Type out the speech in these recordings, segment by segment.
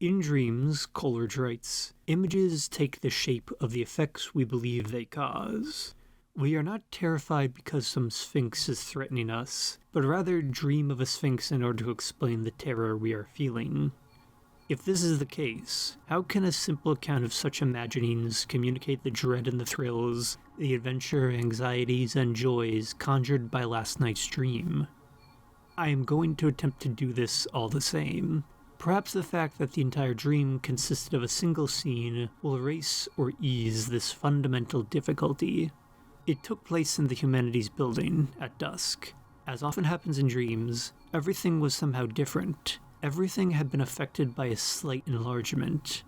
In dreams, Coleridge writes, images take the shape of the effects we believe they cause. We are not terrified because some sphinx is threatening us, but rather dream of a sphinx in order to explain the terror we are feeling. If this is the case, how can a simple account of such imaginings communicate the dread and the thrills, the adventure, anxieties, and joys conjured by last night's dream? I am going to attempt to do this all the same. Perhaps the fact that the entire dream consisted of a single scene will erase or ease this fundamental difficulty. It took place in the Humanities building at dusk. As often happens in dreams, everything was somehow different. Everything had been affected by a slight enlargement.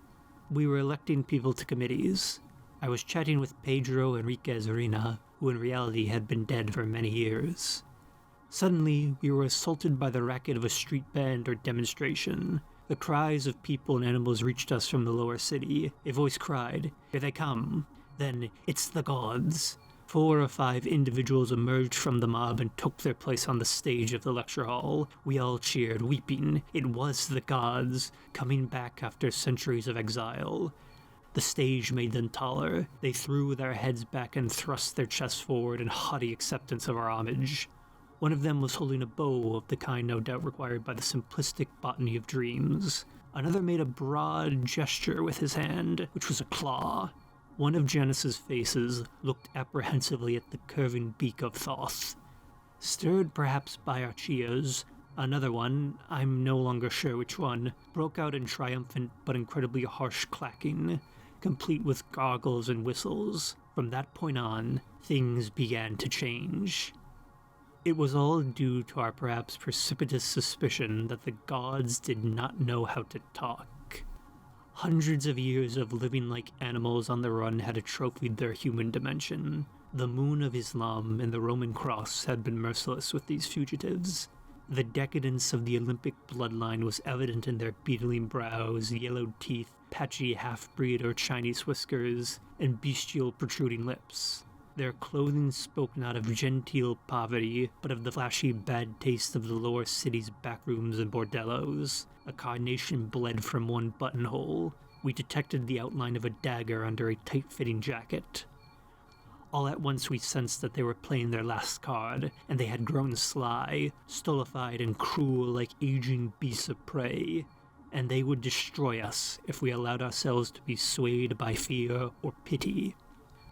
We were electing people to committees. I was chatting with Pedro Enriquez Arena, who in reality had been dead for many years. Suddenly, we were assaulted by the racket of a street band or demonstration. The cries of people and animals reached us from the lower city. A voice cried, "Here they come!" Then, "It's the gods!" 4 or 5 individuals emerged from the mob and took their place on the stage of the lecture hall. We all cheered, weeping. It was the gods, coming back after centuries of exile. The stage made them taller. They threw their heads back and thrust their chests forward in haughty acceptance of our homage. One of them was holding a bow of the kind no doubt required by the simplistic botany of dreams. Another made a broad gesture with his hand, which was a claw. One of Janus's faces looked apprehensively at the curving beak of Thoth. Stirred perhaps by our cheers, another one, I'm no longer sure which one, broke out in triumphant but incredibly harsh clacking, complete with gargles and whistles. From that point on, things began to change. It was all due to our perhaps precipitous suspicion that the gods did not know how to talk. Hundreds of years of living like animals on the run had atrophied their human dimension. The moon of Islam and the Roman cross had been merciless with these fugitives. The decadence of the Olympic bloodline was evident in their beetling brows, yellowed teeth, patchy half-breed or Chinese whiskers, and bestial protruding lips. Their clothing spoke not of genteel poverty, but of the flashy bad taste of the lower city's backrooms and bordellos. A carnation bled from one buttonhole. We detected the outline of a dagger under a tight-fitting jacket. All at once we sensed that they were playing their last card, and they had grown sly, stultified and cruel like aging beasts of prey. And they would destroy us if we allowed ourselves to be swayed by fear or pity.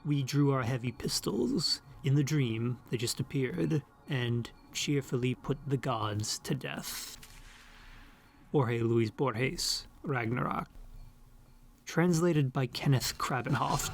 We drew our heavy pistols. In the dream, they just appeared, and cheerfully put the gods to death. Jorge Luis Borges, Ragnarok. Translated by Kenneth Krabbenhoft.